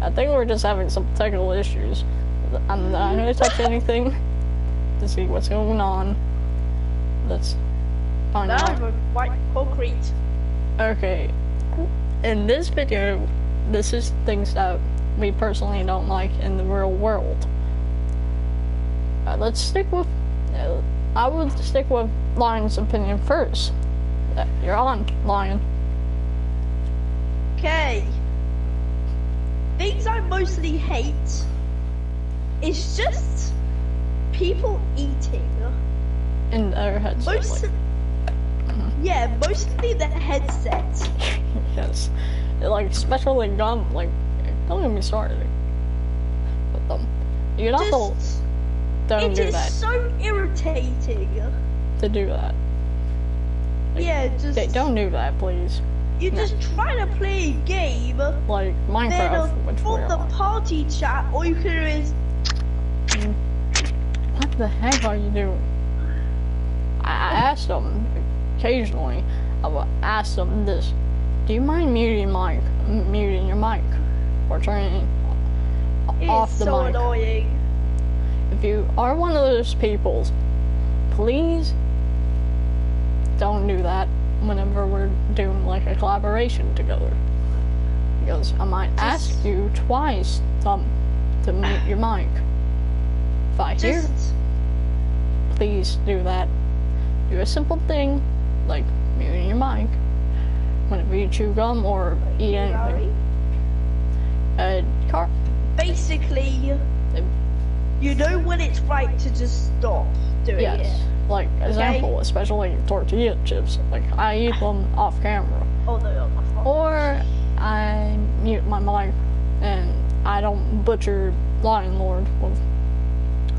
I think we're just having some technical issues. I'm not gonna touch anything to see what's going on. Let's find out. No, white concrete. Okay, in this video, this is things that we personally don't like in the real world. Let's stick with, I would stick with Lion's opinion first. You're on, Lion. Okay. Things I mostly hate is just people eating. In their headset. Yeah, mostly the headset. Yes. Like, especially gum, like, don't get me started with them. You're not the... Don't do that. It is so irritating. To do that. Like, yeah, just... Don't do that, please. You're just trying to play a game. Like Minecraft, which we on the are. party chat, all you can do is... What the heck are you doing? I asked them, occasionally, I will ask them this. Do you mind muting your mic? Or turning off the mic? It's so annoying. If you are one of those people, please don't do that whenever we're doing like a collaboration together. Because I might ask you twice to mute your mic. If I hear, please do that. Do a simple thing, like muting your mic whenever you chew gum or eat anything. Basically, you know when it's right to just stop doing it. Like, example, especially tortilla chips. Like, I eat them off camera. Oh, no, or I mute my mic and I don't butcher Lion Lord with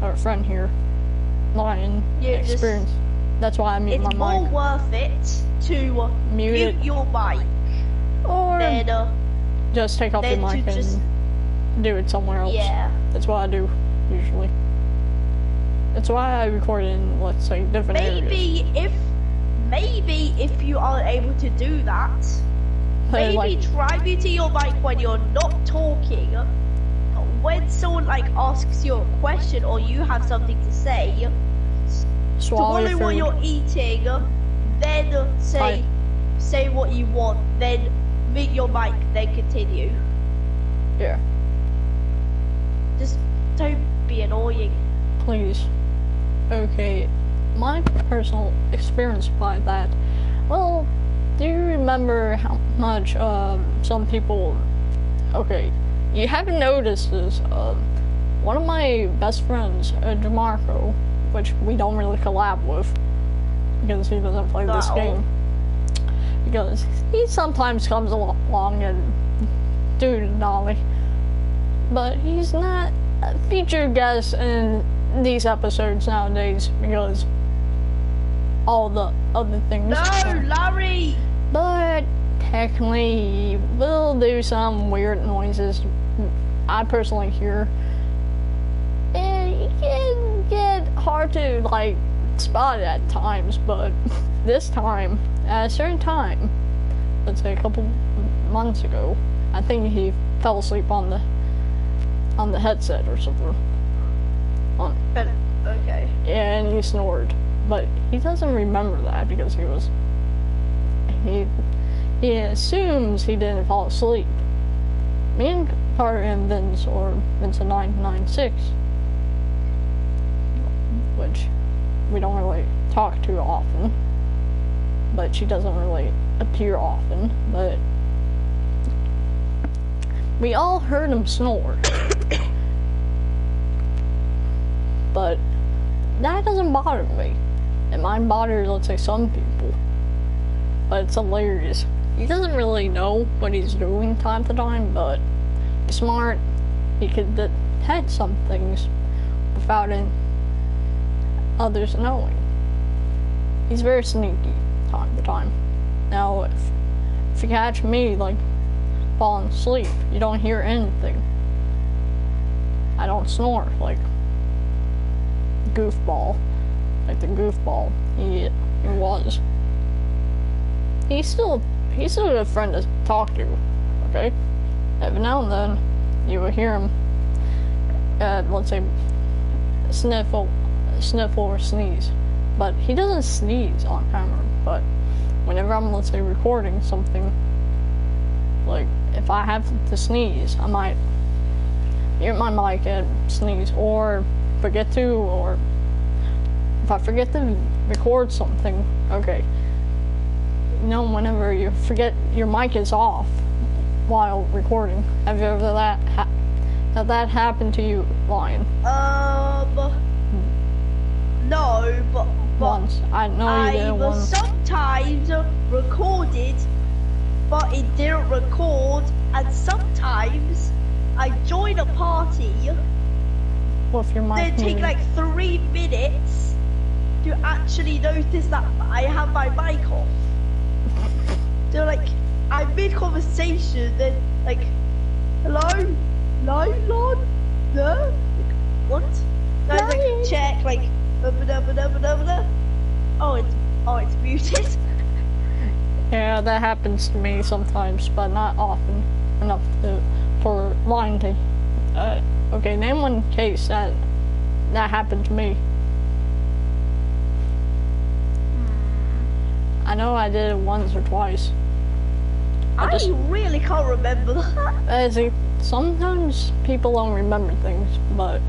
our friend here. Lion Experience. That's why I mute my mic. It's more worth it to mute your mic. Or then, just take off your mic and do it somewhere else. Yeah. That's what I do, usually. That's why I record in, let's say, different areas. Maybe if you are able to do that, maybe try muting your mic when you're not talking. When someone like asks you a question or you have something to say, swallow what you're eating, then say what you want, then mute your mic, then continue. Yeah. Just don't be annoying. Please. Okay, my personal experience by that, well, do you remember how much some people, okay, you haven't noticed this, one of my best friends, DeMarco, which we don't really collab with, because he doesn't play this game, because he sometimes comes along and do Dolly, but he's not a featured guest in these episodes nowadays because all the other things. No, Larry! But technically, we'll do some weird noises I personally hear. And it can get hard to, like, spot it at times, but this time, at a certain time, let's say a couple months ago, I think he fell asleep on the headset or something. Okay. And he snored, but he doesn't remember that because he assumes he didn't fall asleep. Me and Carter and Vince, or Vincent 996, which we don't really talk to often, but she doesn't really appear often, but we all heard him snore. But that doesn't bother me. It might bother, let's say, some people. But it's hilarious. He doesn't really know what he's doing time to time, but he's smart. He could detect some things without others knowing. He's very sneaky time to time. Now, if you catch me, like, falling asleep, you don't hear anything. I don't snore, like Goofball, like the Goofball he was. He's still a good friend to talk to, okay? Every now and then, you will hear him, let's say, sniffle or sneeze. But he doesn't sneeze on camera, but whenever I'm, let's say, recording something, like, if I have to sneeze, I might mute my mic and sneeze, or forget to, or if I forget to record something, okay, you know, whenever you forget your mic is off while recording, have you ever that happened to you, Lion? No, but once. I know you did once. Sometimes recorded, but it didn't record, and sometimes I join a party. With your mic. Then take like 3 minutes to actually notice that I have my mic off. So like, I'm mid conversation, then like, hello, Lon, no, what? So I like check like. Oh, it's muted. Yeah, that happens to me sometimes, but not often enough for Lion to. Okay, name one case that happened to me. I know I did it once or twice. I really can't remember that. See, sometimes people don't remember things, but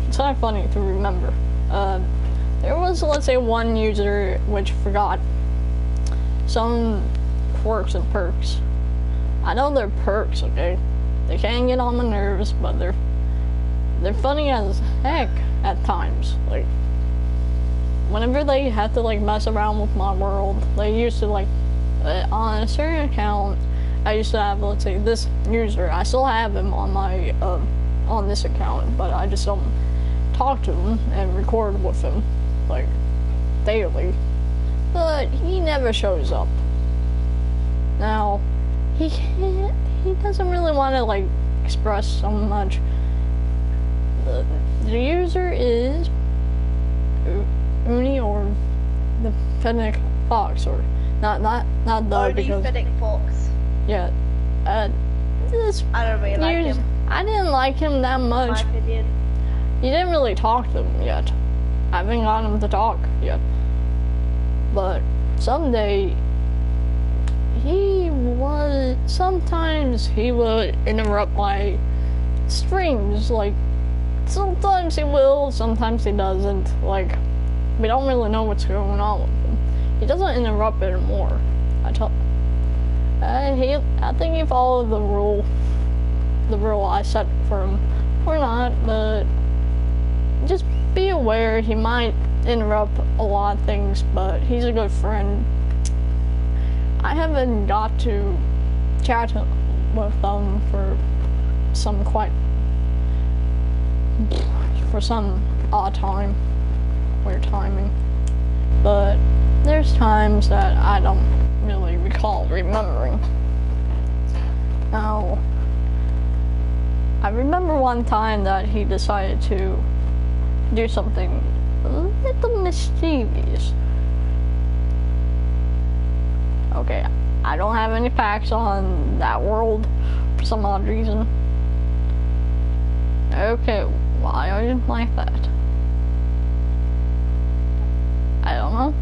it's kind of funny to remember. There was, let's say, one user which forgot some quirks and perks. I know they're perks, okay? They can get on my nerves, but they're funny as heck at times. Like, whenever they have to, like, mess around with my world, they used to, like, on a certain account, I used to have, let's say, this user. I still have him on my, on this account, but I just don't talk to him and record with him, like, daily. But he never shows up. Now, he doesn't really want to, like, express so much. The user is Uni or the Fennec Fox, or not the because Fennec Fox. Yeah, this I don't really like him. I didn't like him that much. My opinion. You didn't really talk to him yet. I haven't gotten him to talk yet. But someday, sometimes he would interrupt my streams. Like, sometimes he will, sometimes he doesn't. Like, we don't really know what's going on with him. He doesn't interrupt anymore. I think he followed the rule I set for him. Or not, but just be aware he might interrupt a lot of things, but he's a good friend. I haven't got to chat with them for some odd time, weird timing. But there's times that I don't really recall remembering. Now, I remember one time that he decided to do something a little mischievous. Okay, I don't have any facts on that world for some odd reason. Okay, why are you like that? I don't know.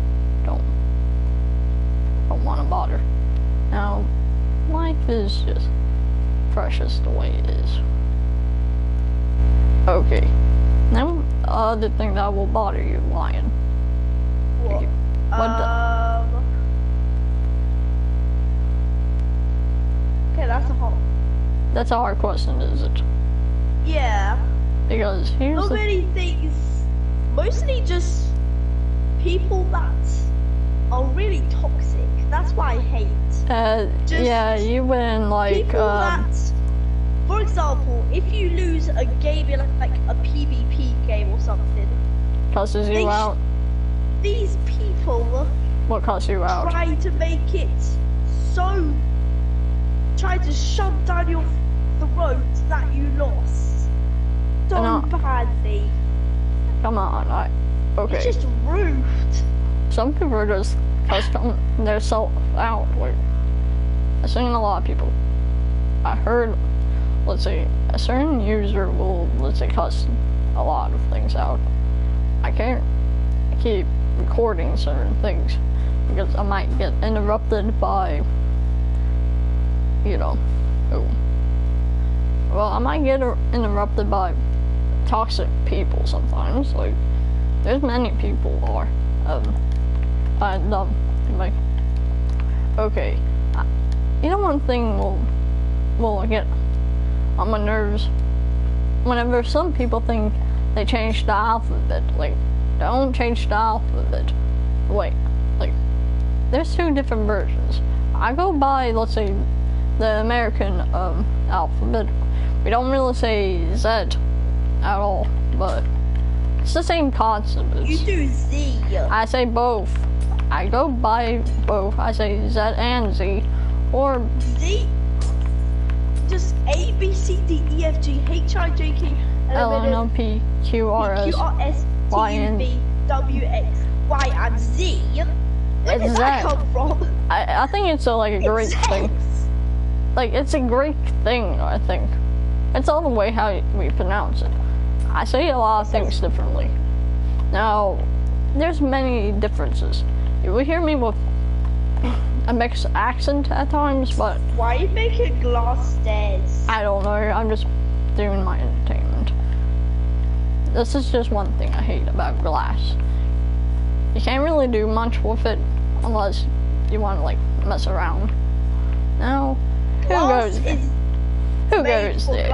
Don't want to bother. Now, life is just precious the way it is. Okay. Now, the other thing that will bother you, Lion. What? Okay, that's a hard question, is it? Yeah. Because here's not many things. Mostly just people that are really toxic. That's why I hate. Yeah, you win like people that, for example, if you lose a game in like a PvP game or something, cusses you out. These people what cuss you out? Try to make it so. Try to shove down your throat that you lost so badly. Come on, okay. It's just rude. Some people are just cussing themselves out. Like, I've seen a lot of people. I heard let's say, a certain user will, let's say, cuss a lot of things out. I can't keep recording certain things because I might get interrupted by, you know, who? Well, I might get interrupted by toxic people sometimes. Like, there's many people are. Like, okay, you know, one thing will get on my nerves whenever some people think they changed the alphabet. Like, don't change the alphabet. Wait, like, there's two different versions. I go by, let's say, the American alphabet. We don't really say Z at all, but it's the same concept. You do Z. I say both. I go by both. I say Z and Z, or Z. Just A, B, C, D, E, F, G, H, I, J, K, L, N, O, P, Q, R, S, Y, N, T, U, V, W, X, Y, and Z. Where did that come from? I think it's like a Greek thing. Like, it's a Greek thing, I think. It's all the way how we pronounce it. I say a lot of things differently. Now, there's many differences. You will hear me with a mixed accent at times, but... Why are you making glass stairs? I don't know, I'm just doing my entertainment. This is just one thing I hate about glass. You can't really do much with it unless you want to, like, mess around. Now, who goes there? Who goes there?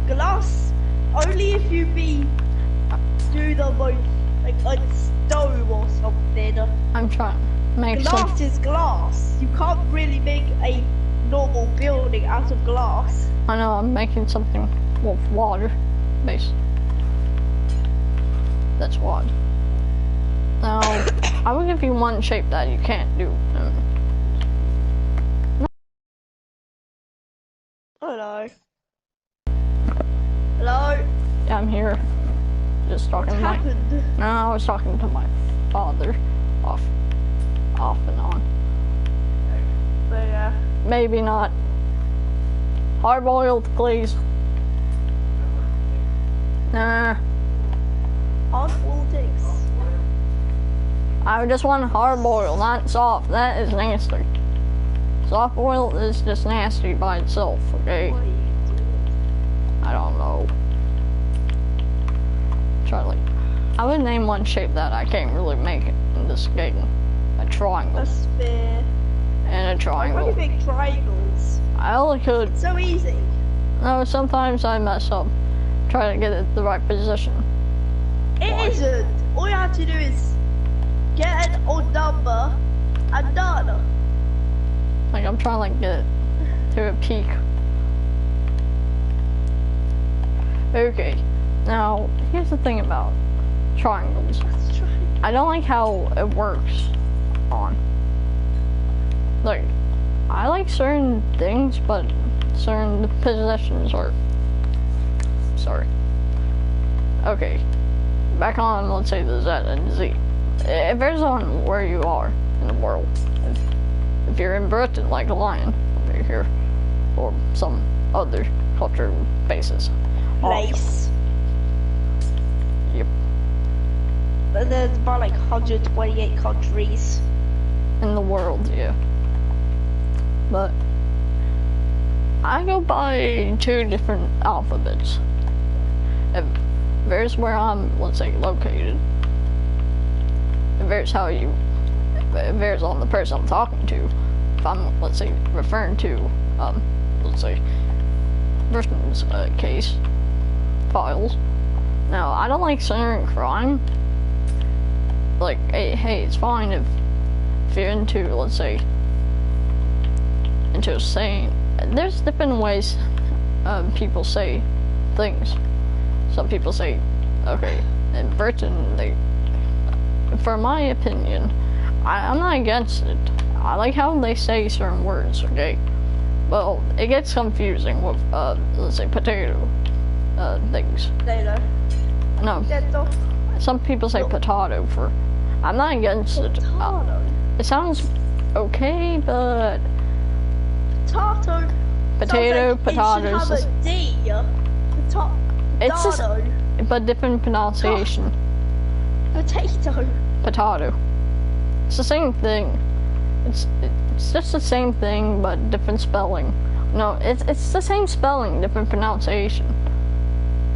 Glass, only if you do the most, like a stove or something. I'm trying to make glass is glass. You can't really make a normal building out of glass. I know, I'm making something with water based. That's what. Now, I will give you one shape that you can't do. Hello. Hello? Yeah, I'm here. Just talking to my... No, I was talking to my father. Off and on. So, yeah. Maybe not. Hard-boiled, please. Nah. Hard-boiled eggs. I just want hard-boiled, not soft. That is nasty. Soft boiled is just nasty by itself, okay? I don't know. Charlie. I would name one shape that I can't really make in this game. A triangle. A sphere. And a triangle. Why do you make triangles? I only could. So easy. No, sometimes I mess up. Try to get it the right position. It isn't. All you have to do is get an odd number and done. Like, I'm trying to, like, get it to a peak. Okay, now, here's the thing about triangles. I don't like how it works on. Like, I like certain things, but certain positions are... Sorry. Okay, back on, let's say, the Z and Z. It varies on where you are in the world. If you're in Britain, like a lion, over here, or some other culture bases. Place. Yep. But there's about like 128 countries. In the world, yeah. But I go by two different alphabets. It varies where I'm, let's say, located. It varies how you... It varies on the person I'm talking to. If I'm, let's say, referring to, let's say, Britain's case files. Now, I don't like certain crime. Like, hey, it's fine if you're into, let's say, into saying. There's different ways people say things. Some people say, okay, in Britain, for my opinion, I'm not against it. I like how they say certain words, okay? Well, it gets confusing with, let's say, potato things. Potato. No. Potato. Some people say potato for... I'm not against it. It sounds okay, but... Potato. Potato, like potatoes. It should have a D. It's just, Potato. but different pronunciation. Potato. Potato. It's the same thing. It's just the same thing, but different spelling. No, it's the same spelling, different pronunciation.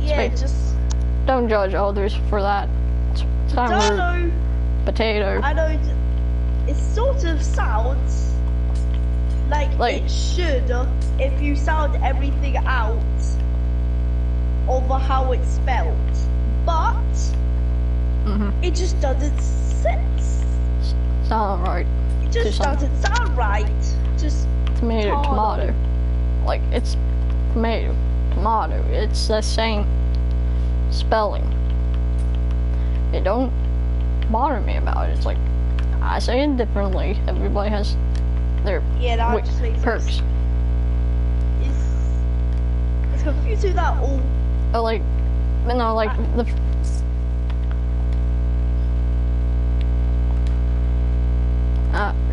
Yeah, just don't judge others for that. It's kind of rude. Potato. I know. It sort of sounds like it should if you sound everything out of how it's spelled, but it just doesn't sound right. It just doesn't sound right. Just tomato. Like it's tomato. It's the same spelling. It don't bother me about it. It's like I say it differently. Everybody has their perks. It's confusing that all. Like, no, like the.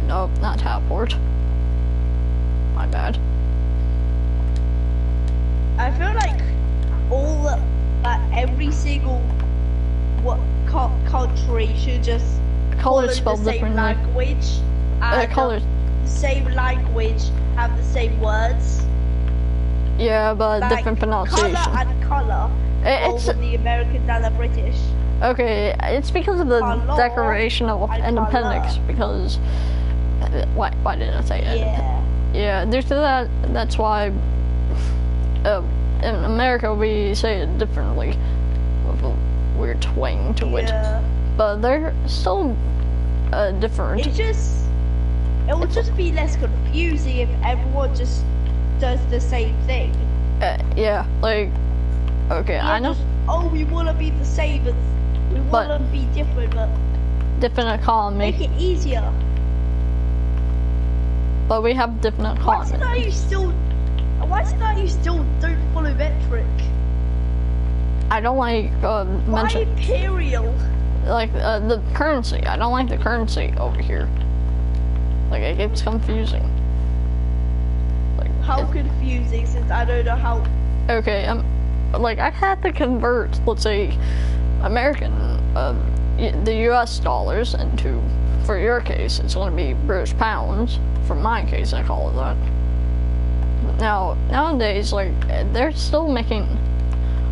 No, not teleport. My bad. I feel like every single country should just follow the same language. Colors. Same language, have the same words. Yeah, but like different pronunciation. Color and color. It's over the Americans and the British. Okay, it's because of the Declaration of Independence. Because why did I say it? Yeah, due to that, that's why in America we say it differently with a weird twang to it. But they're still different. It would just be less confusing if everyone just does the same thing. Yeah, like, okay, I know. We want to be the same, we want to be different, but different economy. Make it easier. But we have different economy. Why is it that you still don't follow metric? I don't like Why imperial? Like the currency. I don't like the currency over here. Like it gets confusing. Like how confusing? Since I don't know how. Okay, like I had to convert, let's say, American, the U.S. dollars into. For your case, it's going to be British pounds. For my case, I call it that. Now, nowadays, like they're still making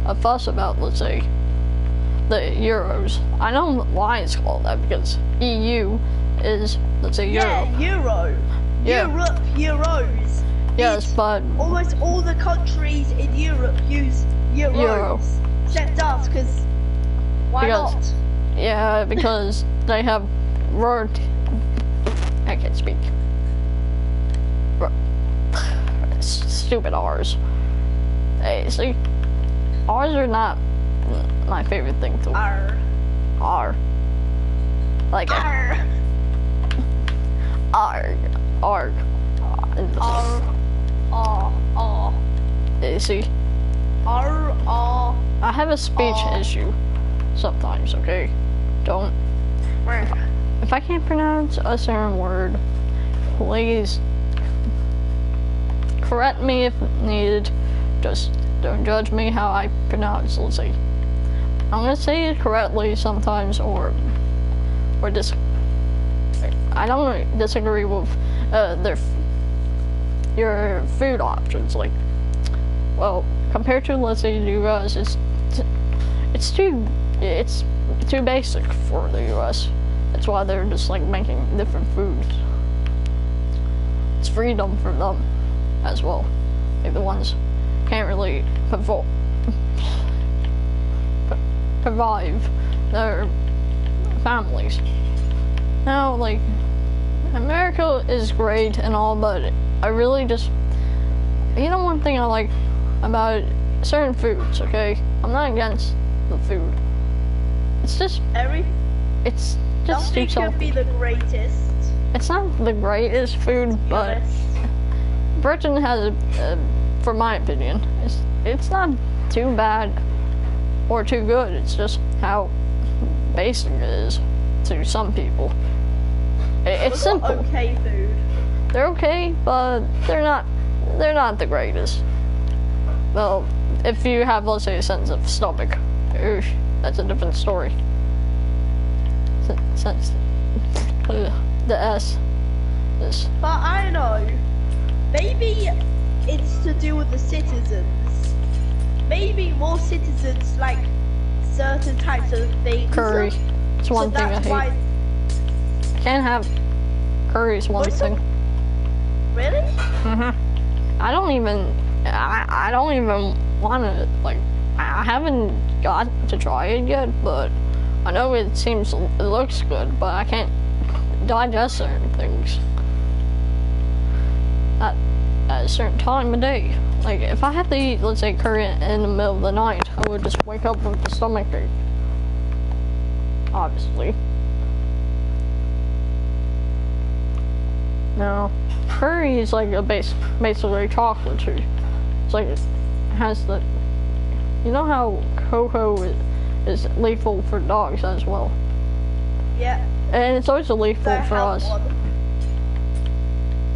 a fuss about, let's say, the euros. I know why it's called that because EU is, let's say, Europe. Yeah, Europe, euros. Yes, but almost all the countries in Europe use euros, except us, because why not? Yeah, because they have I can't speak. Stupid R's. Hey, see, R's are not my favorite thing to. R. Like R. You see? I have a speech issue sometimes, okay? Don't. If I can't pronounce a certain word, please correct me if needed. Just don't judge me how I pronounce, let's say. I'm gonna say it correctly sometimes, or I don't disagree with your food options. Like, well, compared to, let's say, the U.S., it's too basic for the U.S. That's why they're just like making different foods. It's freedom for them as well. Like the ones can't really provide their families. Now, like, America is great and all, but I really just, one thing I like about certain foods, okay? I'm not against the food. It's just it's just too could be the greatest. It's not the greatest food, but Britain has, for my opinion, it's not too bad or too good. It's just how basic it is to some people. It's simple. Okay food. They're okay, but they're not they're not the greatest. Well, if you have, let's say, a sense of stomach, oosh, that's a different story. Sense, the S. This. But I don't know. Maybe it's to do with the citizens. Maybe more citizens like certain types of things. Curry. It's one thing I hate. Why... Can't have curry's one thing. Really? I don't even want to, like, I haven't got to try it yet, but I know it looks good, but I can't digest certain things at a certain time of day. Like, if I had to eat, let's say, curry in the middle of the night, I would just wake up with a stomach ache. Obviously. No. Curry is like basically chocolate too. It's like, it has the, you know how cocoa is lethal for dogs as well? Yeah. And it's also lethal for us.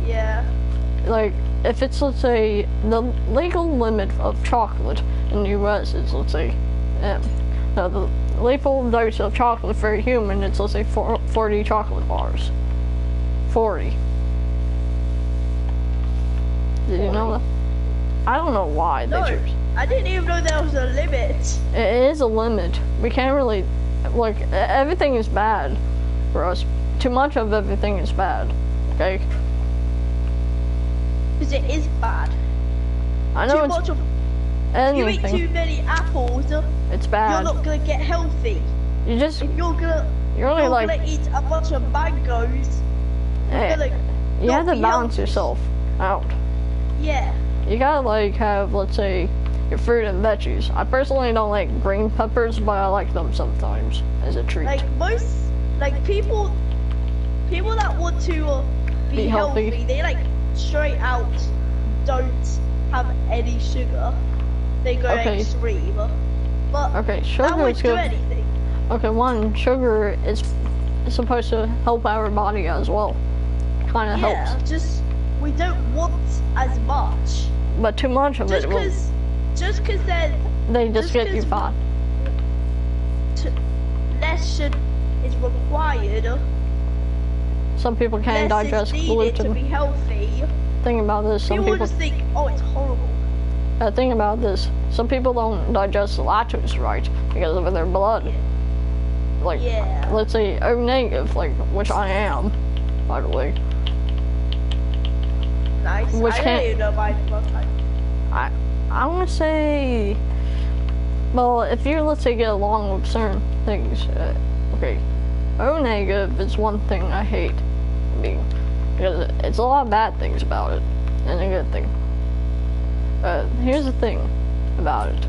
Yeah. Like, if it's, let's say, the legal limit of chocolate in the US is, let's say, no, the lethal dose of chocolate for a human, it's, let's say, 40 chocolate bars. 40. Did you know that? I don't know why they choose. I didn't even know there was a limit. It is a limit. We can't really, like, everything is bad for us. Too much of everything is bad, okay? Because it is bad. I know too much of anything. You eat too many apples, it's bad. You're not gonna get healthy. You just, if you're gonna eat a bunch of mangoes, you have to balance yourself out. Yeah. You gotta, like, have, let's say, your fruit and veggies. I personally don't like green peppers, but I like them sometimes as a treat. Like people that want to be healthy, they like straight out don't have any sugar. They go extreme. But okay, sugar is good. Anything. Okay, one, sugar is supposed to help our body as well. Kinda helps. Yeah, just we don't want as much. But too much of it will. Just because they just get you fat. Less is required. Some people can't digest gluten. To be healthy. Think about this. Some people just think, oh, it's horrible. Think about this. Some people don't digest lactose right because of their blood. Like, let's say O negative, like, which I am, by the way. Nice. Which I don't even know my blood type. I want to say, well, if you, let's say, get along with certain things, okay, O negative is one thing I hate being, because it's a lot of bad things about it, and a good thing. Here's the thing about it.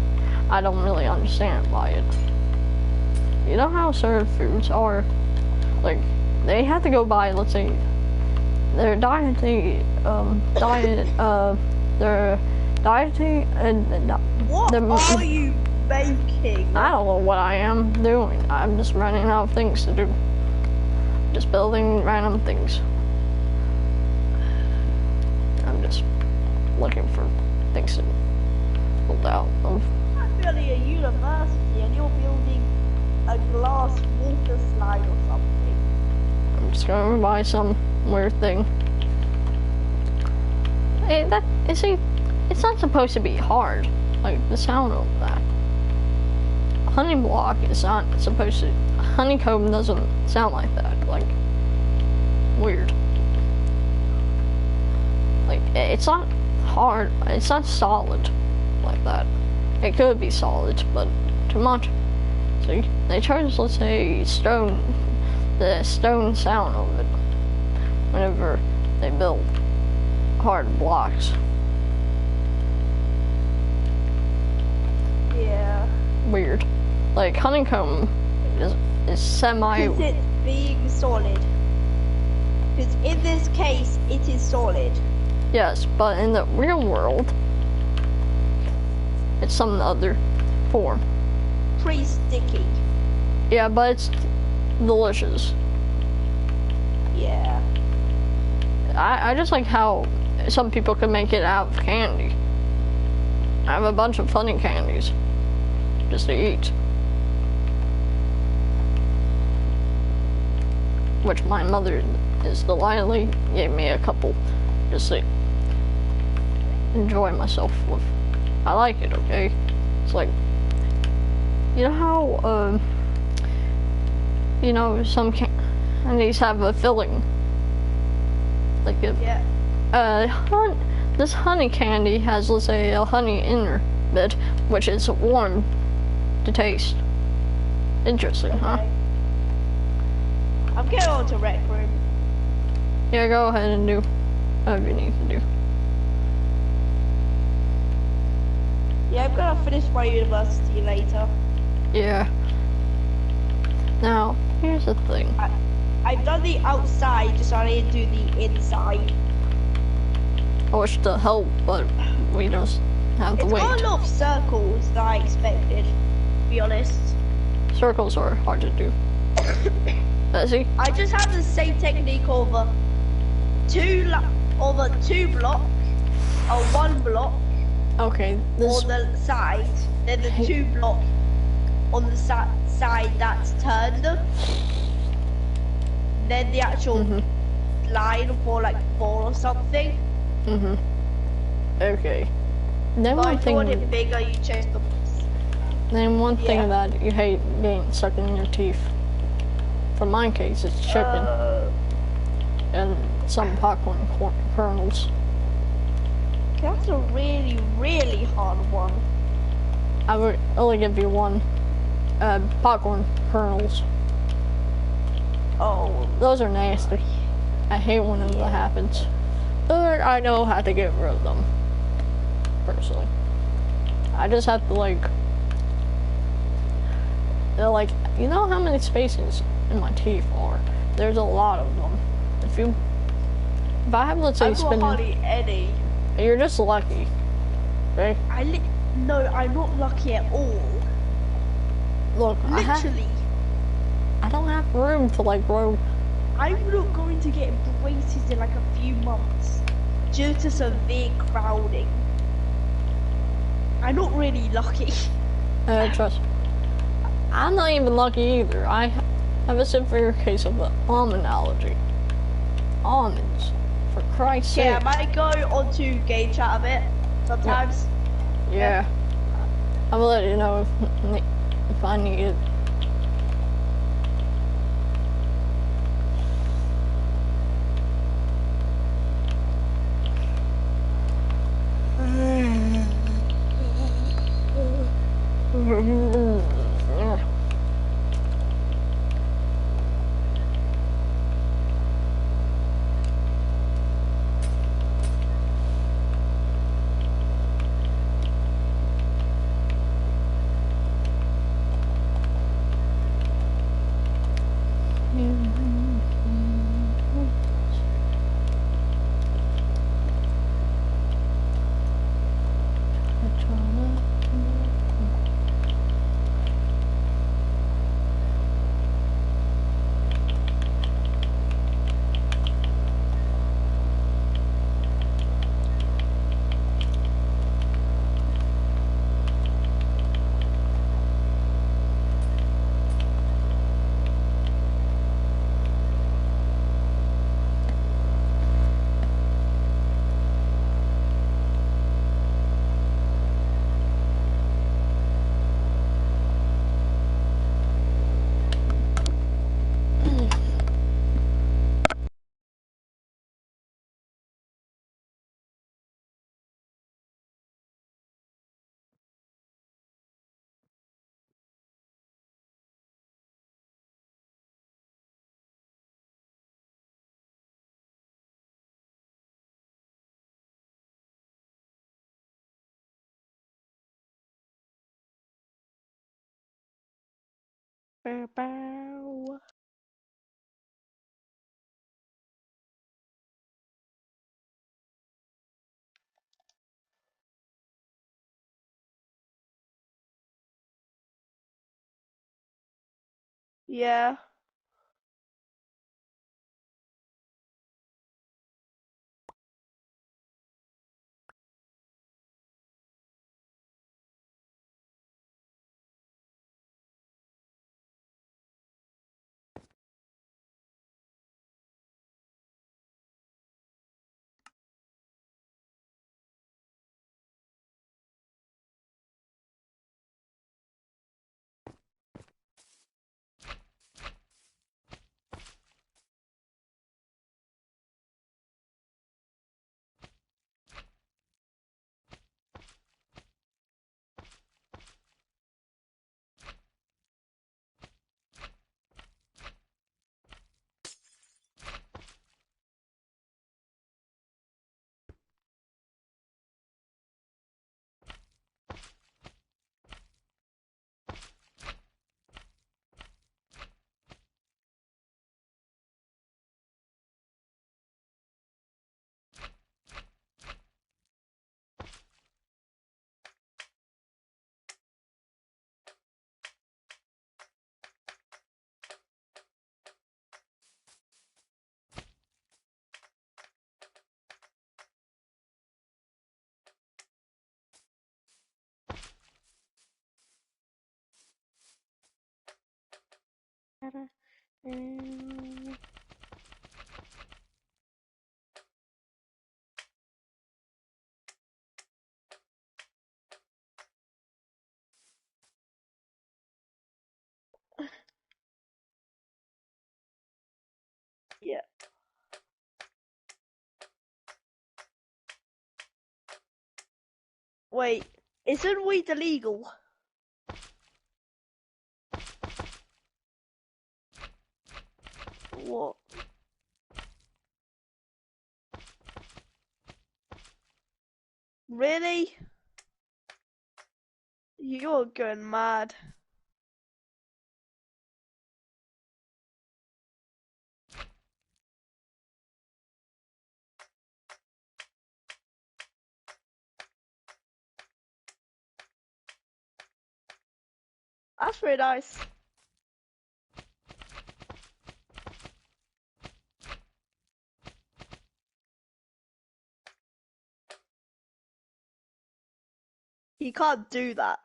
I don't really understand why it. You know how certain foods are, like, they have to go by, let's say, their dieting, their dieting and what are you baking? I don't know what I am doing. I'm just running out of things to do. Just building random things. I'm just looking for things to build out of. I'm building a university and you're building a glass water slide or something. I'm just going to buy some weird thing. Hey, you see, it's not supposed to be hard, like the sound of that. Honey block is not supposed to, honeycomb doesn't sound like that, like, weird. Like, it's not hard, it's not solid like that. It could be solid, but too much. See, they chose, let's say, the stone sound of it whenever they build hard blocks. Yeah. Weird. Like, honeycomb is semi... Because it's being solid. Because in this case, it is solid. Yes, but in the real world, it's some other form. Pretty sticky. Yeah, but it's delicious. Yeah. I just like how some people can make it out of candy. I have a bunch of funny candies just to eat. Which my mother is delightfully gave me a couple just to enjoy myself with. I like it, okay? It's like, you know how, you know, some candies have a filling. Like a, Yeah. This honey candy has, let's say, a honey inner bit, which is warm to taste. Interesting, Okay. huh? I'm getting on to Rec Room. Yeah, go ahead and do whatever you need to do. Yeah, I'm gonna finish my university later. Yeah. Now, here's the thing. I've done the outside, just I need to do the inside. I wish to help, but we just have to It's wait. got a lot of circles that I expected, to be honest. Circles are hard to do. See? I just have the same technique over two block, or one block Okay, this. on the side, then the two block on the side that's turned, then the actual line for like 4 or something. Okay. Then But one if you want thing. it bigger, you change the. Then one thing Yeah. that you hate getting stuck in your teeth. For my case, it's chicken and some popcorn kernels. That's a really, really hard one. I would only give you one. Popcorn kernels. Oh, Those are nasty. I hate when that happens. But I know how to get rid of them. Personally. I just have to they're like, you know how many spaces in my teeth are? There's a lot of them. If I have, let's say, I've got hardly any. you're just lucky. Okay? No, I'm not lucky at all. Look, Literally. I don't have room to grow. I'm not going to get braces in like a few months due to severe crowding. I'm not really lucky. Trust me. I'm not even lucky either. I have a severe case of an almond allergy. Almonds, for Christ's sake. Yeah, I might go onto game chat a bit sometimes. Yeah. I will let you know if I need it. Bow, bow. Yeah. Yeah. Wait, isn't weed illegal? What? Really? You're going mad. That's very nice. You can't do that.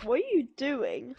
What are you doing?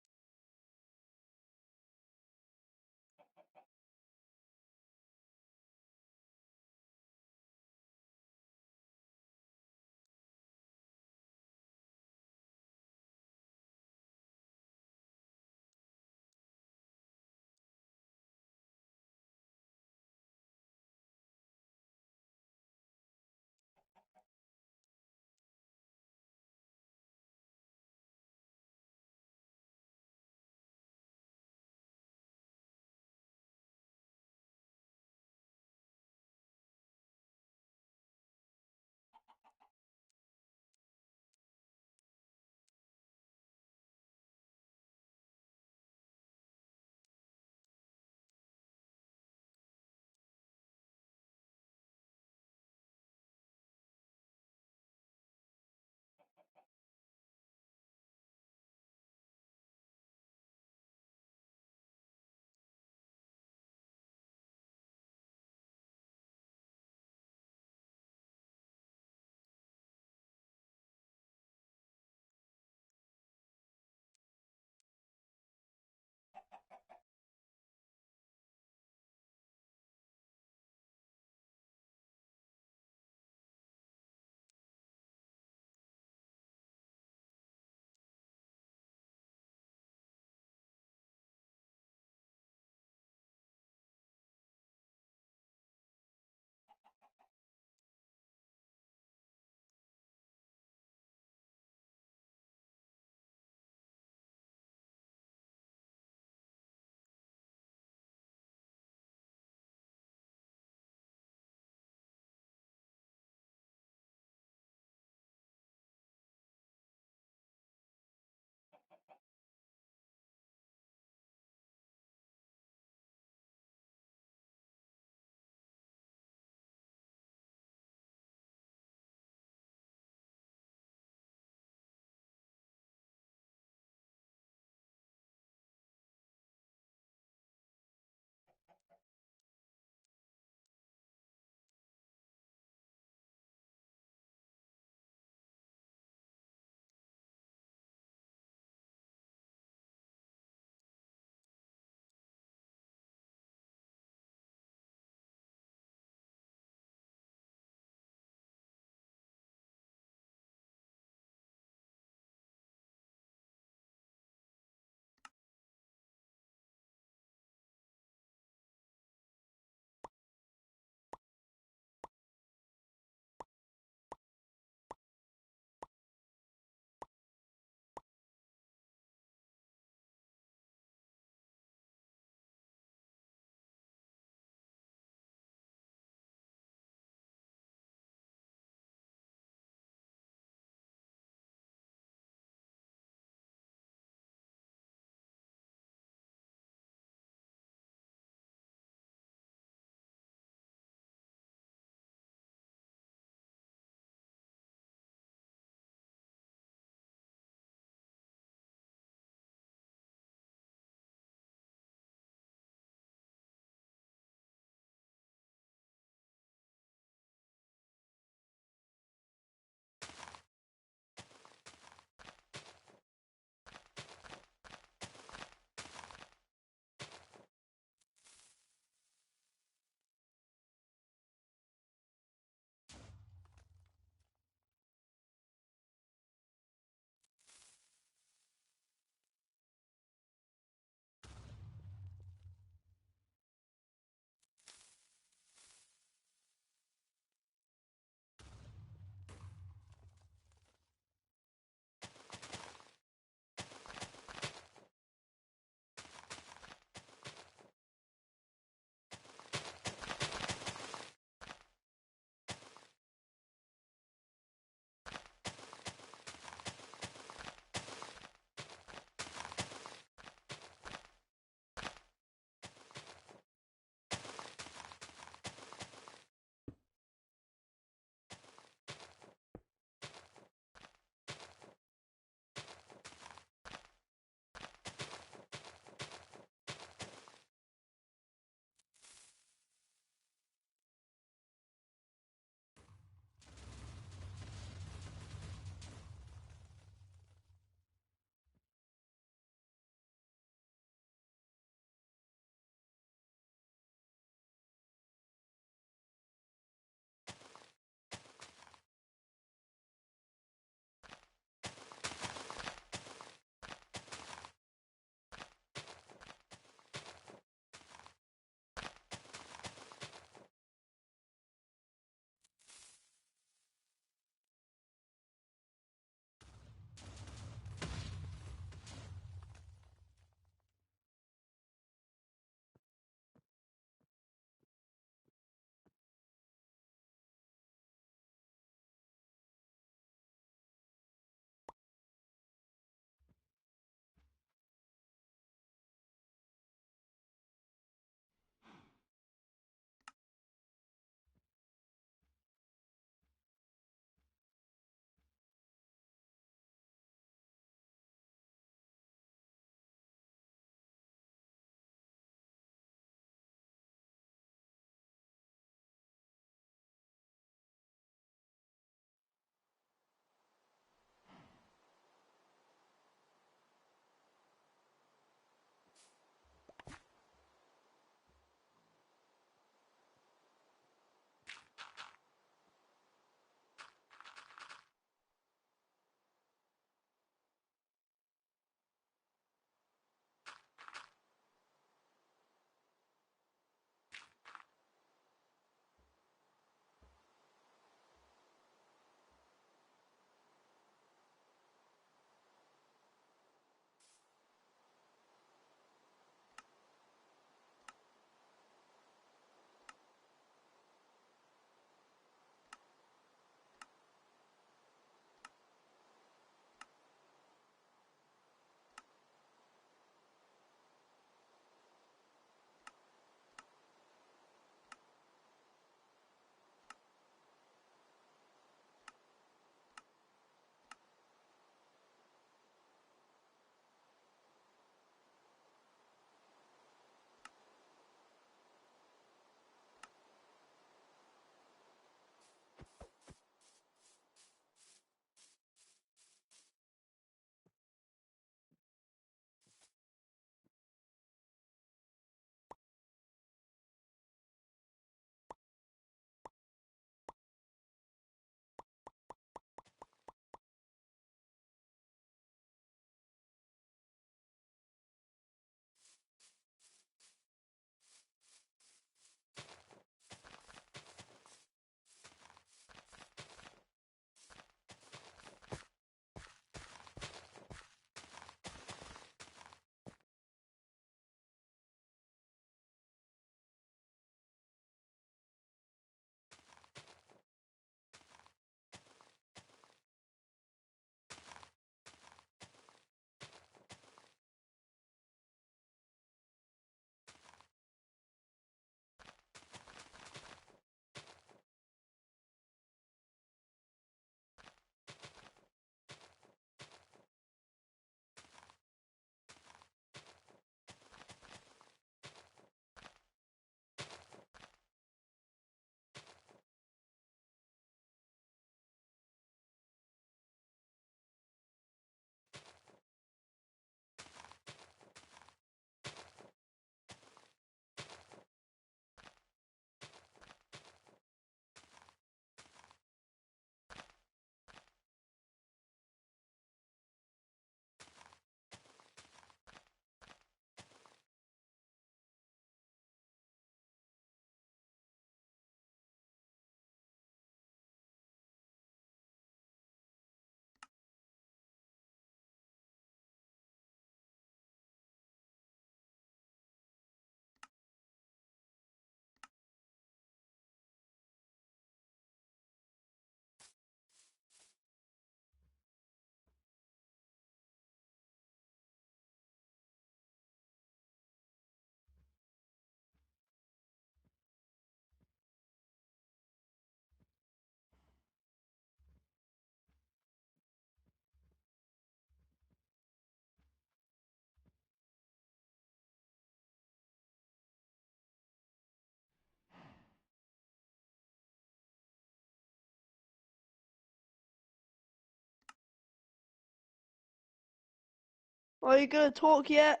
Are you gonna talk yet?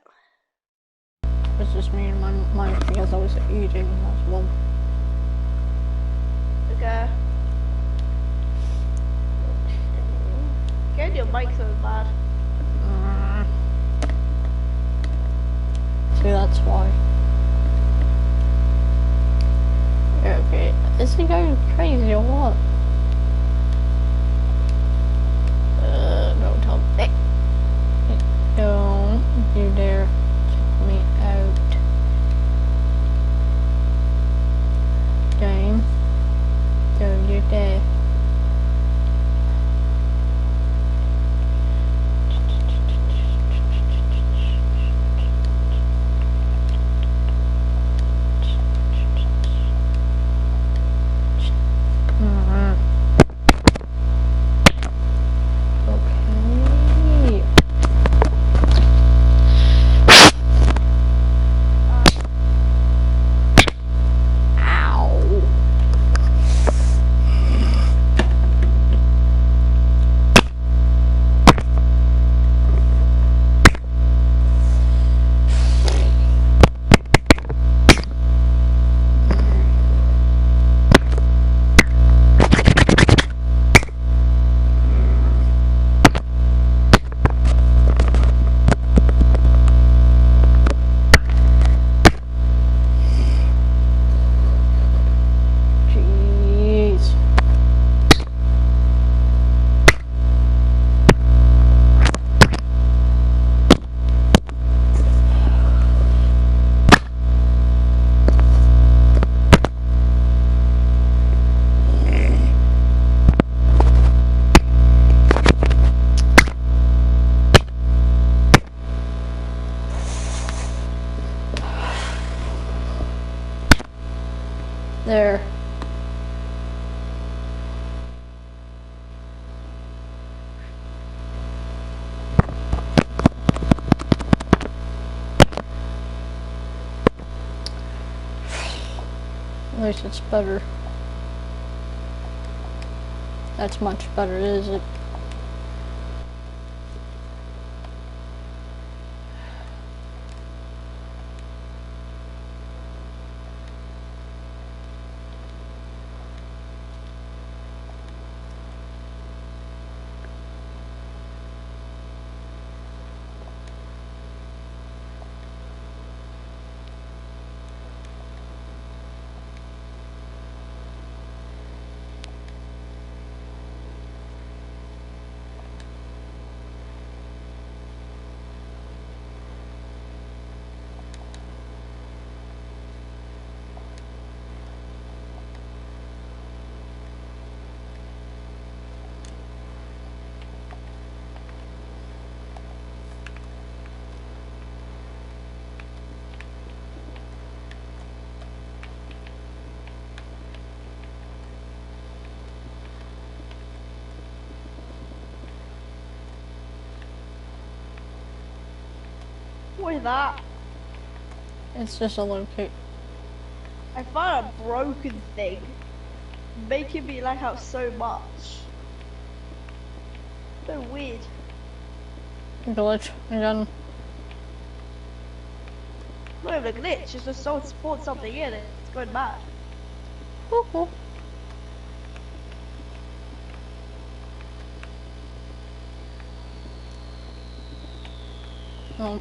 It's just me and my mic because I was eating as well. Okay. Get your mic so bad. See, that's why. Okay, is he going crazy or what? Don't tell me. Don't you dare check me out. Game. Don't you dare. There. At least it's better. That's much better, is it? What is that? It's just a locate. I found a broken thing, making me like out so much. So weird. Glitch again. Not even a glitch, it's just someone spawned something in it. It's going mad. Cool. Oh.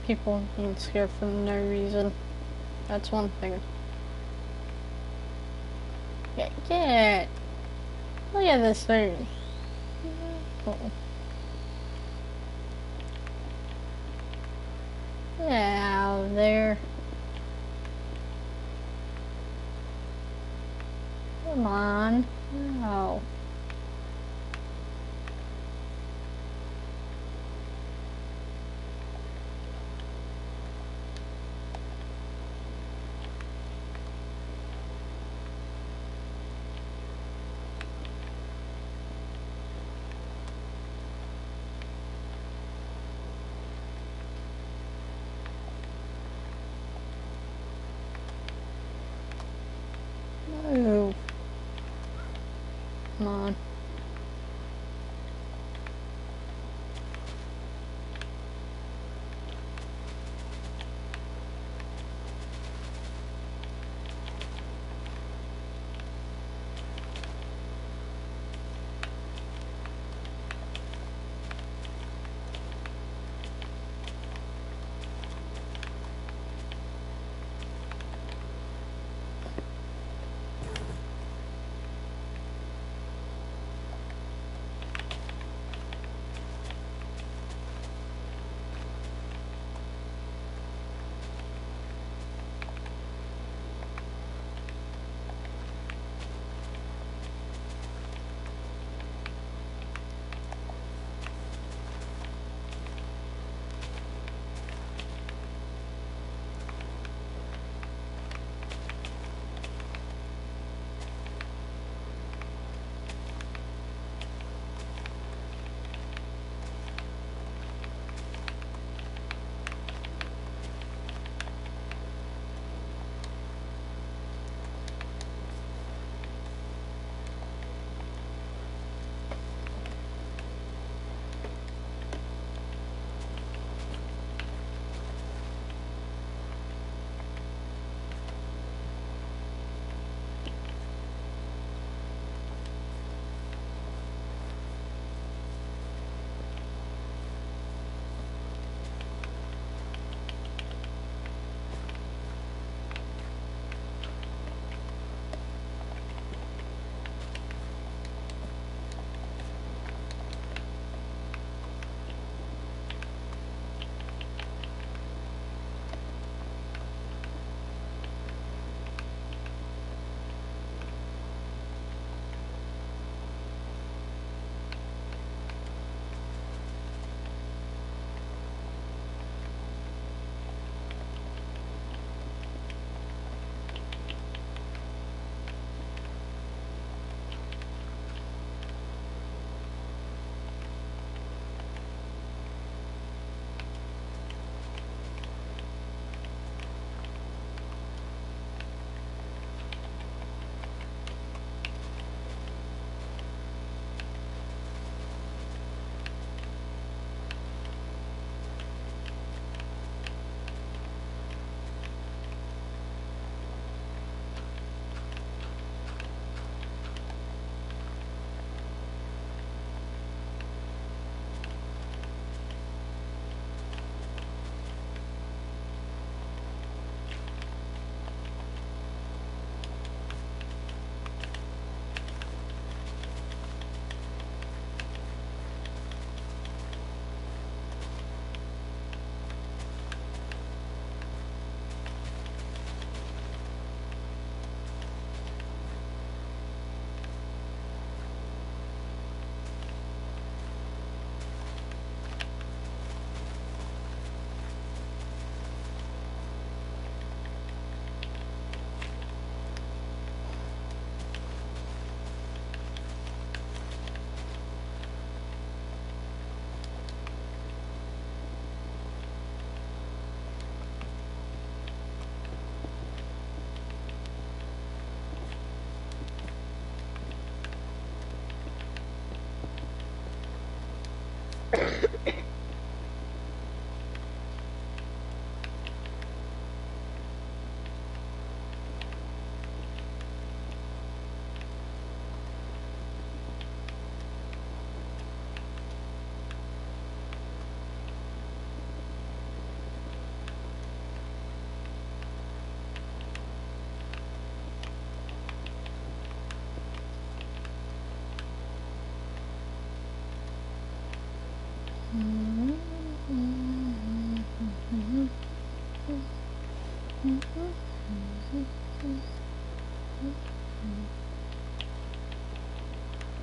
People being scared for no reason. That's one thing. Get. Look at this thing. Uh-oh. Get out of there. Come on. No. Oh. Come on.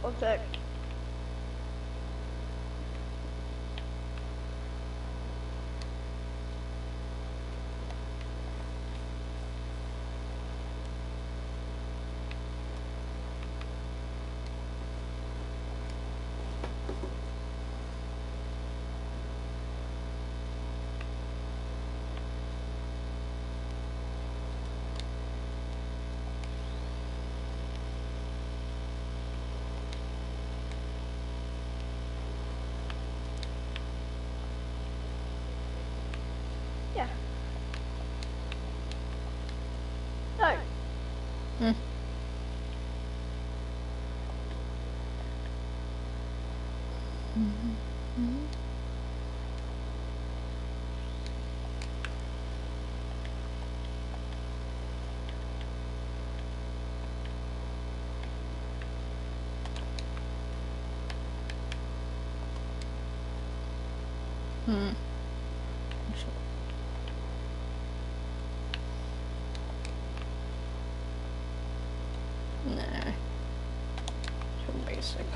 One sec. Nah. Too basic.